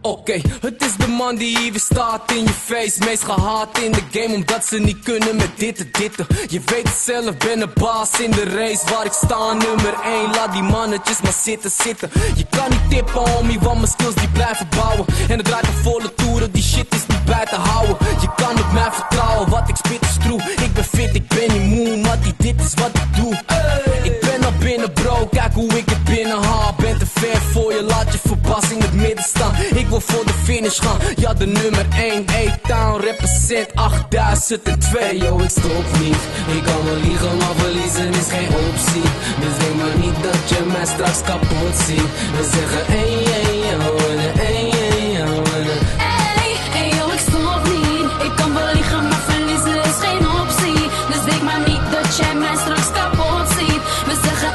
Oké, het is de man die hier weer staat in je face. Meest gehaat in de game omdat ze niet kunnen met dit. Je weet het zelf, ben een baas in de race. Waar ik sta, nummer 1, laat die mannetjes maar zitten. Je kan niet tippen homie, want mijn skills die blijven bouwen. En het draait een volle toeren, die shit is niet bij te houden. Je kan op mij vertrouwen, wat ik spit is true. Ik ben fit, ik ben niet moe, maar dit is wat ik doe. Ik ben al binnen bro, kijk hoe ik het binnen haal. Ben te ver voor je, laat je verbassen in het midden staan. Ik wil voor de finish gaan, ja de nummer 1. A-Town represent 8002. Yo, ik stop niet, ik kan wel liegen, maar verliezen is geen optie. Dus denk maar niet dat je mij straks kapot ziet. We zeggen yo, yo, ik stop niet. Ik kan wel liegen, maar verliezen is geen optie. Dus denk maar niet dat jij mij straks kapot ziet. We zeggen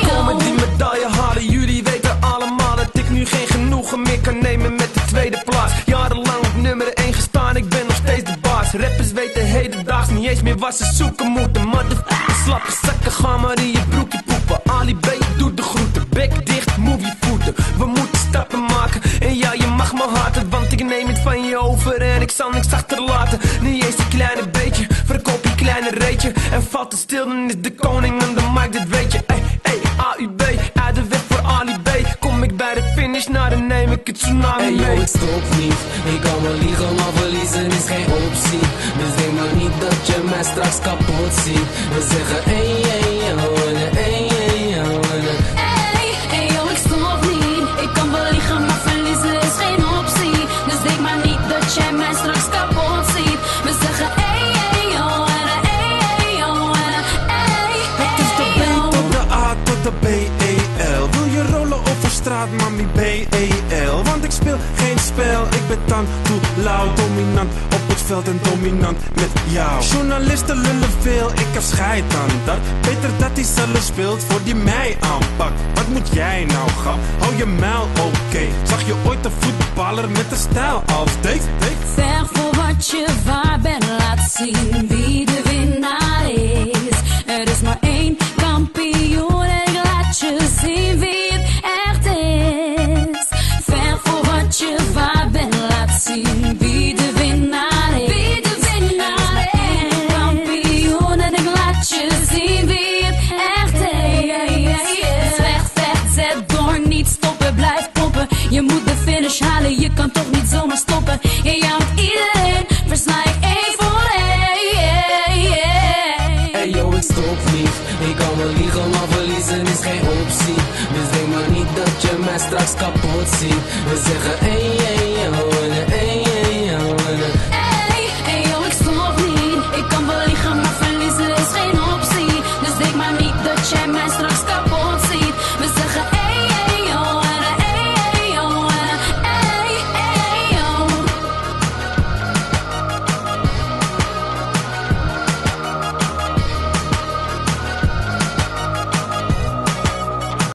Kom met die medaille halen, jullie weten allemaal dat ik nu geen genoegen meer kan nemen met de tweede plaats. Jarenlang op nummer 1 gestaan, ik ben nog steeds de baas. Rappers weten hedendaags niet eens meer waar ze zoeken moeten. Motherfuckers slappe zakken, gaan maar in je broekje poepen. Ali B doet de groeten, bek dicht, movie voeten. We moeten stappen maken en ja, je mag me haten, want ik neem het van je over en ik zal niks achterlaten. Niet eens een kleine beetje, verkoop je kleine reetje. En valt te stil, dan is de koning aan de mic, dit weet je. AUB, uit de weg voor Ali B. Kom ik bij de finish, nou dan neem ik het tsunami mee. Yo, ik stop niet, ik kan wel liegen, maar verliezen is geen optie. Dus denk maar niet dat je mij straks kapot ziet. We zeggen yo, ik stop niet. Ik kan wel liegen, maar verliezen is geen optie. Dus denk maar niet dat jij mij straks kapot ziet. We zeggen Het is de B tot de A tot de B-E-L. Wil je rollen over straat, mami, B-E-L. Want ik speel geen spel, ik ben dan toe loud. Dominant op het veld en dominant met jou. Journalisten lullen veel, ik heb scheid aan dat. Beter dat hij zelf speelt voor die mij aanpakt. Wat moet jij nou, grap? Hou je muil, oké. Zag je ooit een voetballer met een stijl als deze? Ver voor wat je waar bent, laat zien wie de winnaar is. Er is maar één kampioen en ik laat je zien wie het echt is. Ver voor wat je waar bent, laat zien wie de winnaar is. Wie de winnaar is. Één kampioen en ik laat je zien wie het echt is. Vecht, zet door, niet stoppen, blijf pompen. Je moet de finish halen, je kan toch niet zomaar stoppen. Je jouwt iedereen, versla ik één voor één. yo, ik stop niet, ik kan wel liegen, maar verliezen is geen optie. Dus denk maar niet dat je mij straks kapot ziet. We zeggen